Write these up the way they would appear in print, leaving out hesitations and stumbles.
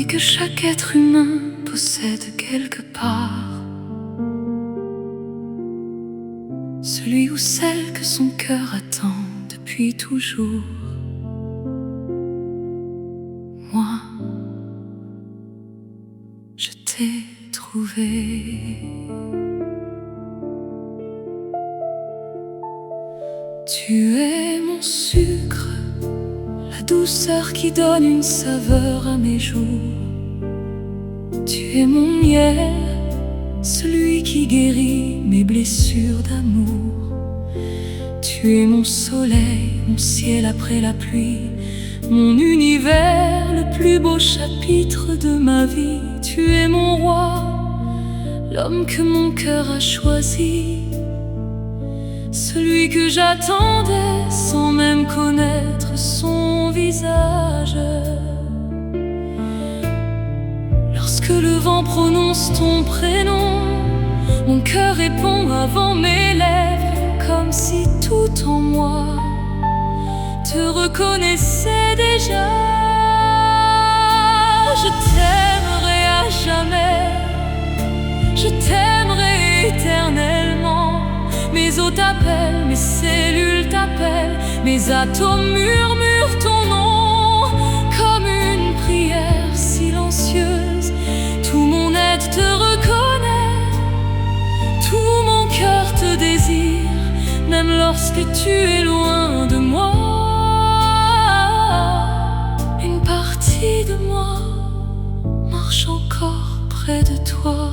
et que chaque être humain possède quelque part celui ou celle que son cœur attend depuis toujours. Moi, je t'ai trouvé. Tu es mon sucre, la douceur qui donne une saveur à mes jours. Tu es mon miel, celui qui guérit mes blessures d'amour. Tu es mon soleil, mon ciel après la pluie, mon univers, le plus beau chapitre de ma vie. Tu es mon roi, l'homme que mon cœur a choisi, celui que j'attendais sans même connaître son visage. Lorsque le vent prononce ton prénom, mon cœur répond avant mes lèvres, comme si tout en moi te reconnaissait déjà. Je t'aimerai à jamais, je t'aimerai éternellement. Mes os t'appellent, mes cellules t'appellent, mes atomes murmurent ton nom comme une prière silencieuse. Tout mon être te reconnaît, tout mon cœur te désire, même lorsque tu es loin de moi. Une partie de moi marche encore près de toi.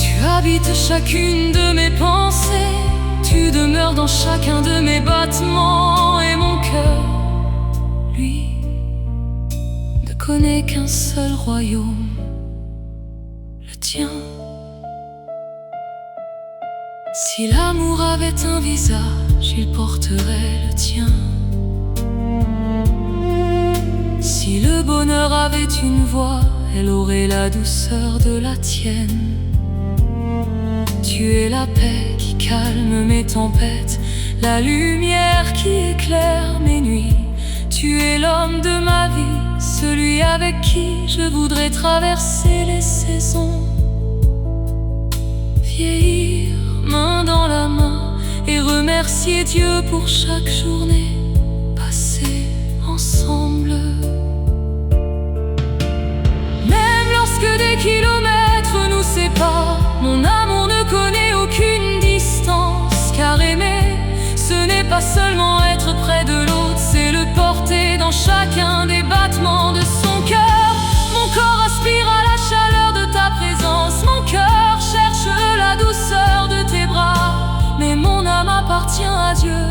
Tu habites chacune de mes pensées, tu demeures dans chacun de mes battements. Et mon cœur, lui, ne connaît qu'un seul royaume, le tien. Si l'amour avait un visage, il porterait le tien. Si le bonheur avait une voix, elle aurait la douceur de la tienne. Tu es la paix qui calme mes tempêtes, la lumière qui éclaire mes nuits. Tu es l'homme de ma vie, celui avec qui je voudrais traverser les saisons. Vieillir main dans la main et remercier Dieu pour chaque journée passée ensemble. Même lorsque des kilomètres nous séparent, mon amour ne connaît aucune distance. Car aimer, ce n'est pas seulement être près de l'autre, c'est le porter dans chacun des battements de son cœur. Mon corps aspire à la chaleur de ta présence, mon cœur cherche la douceur de tes bras. Mais mon âme appartient à Dieu,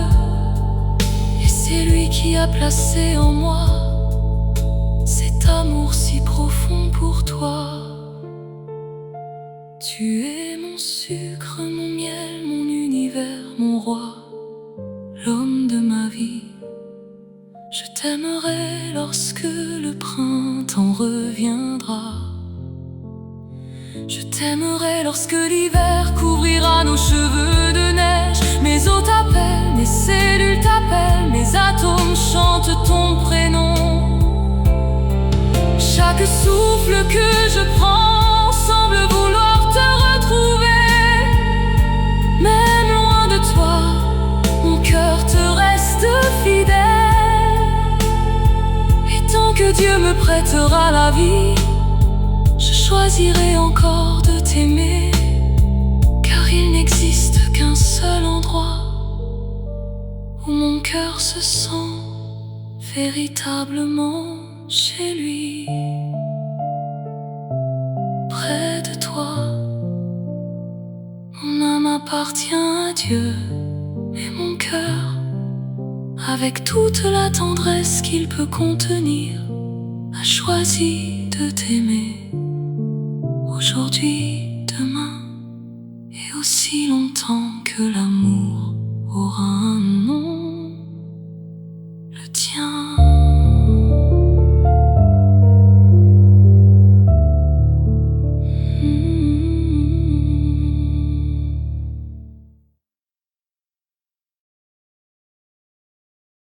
et c'est lui qui a placé en moi cet amour si profond pour toi. Tu es mon sucre, mon miel, mon univers, mon roi, l'homme de ma vie. Je t'aimerai lorsque le printemps reviendra. Je t'aimerai lorsque l'hiver couvrira nos cheveux de neige. Mes os t'appellent, mes cellules t'appellent, mes atomes chantent ton prénom. Chaque souffle que je prends semble vouloir te retrouver. Même loin de toi, mon cœur te reste fidèle. Et tant que Dieu me prêtera la vie, je choisirai encore de t'aimer. Car il n'existe qu'un seul endroit où mon cœur se sent véritablement chez lui. Près de toi, mon âme appartient à Dieu, et mon cœur, avec toute la tendresse qu'il peut contenir, a choisi de t'aimer. Aujourd'hui, demain, et aussi longtemps que l'amour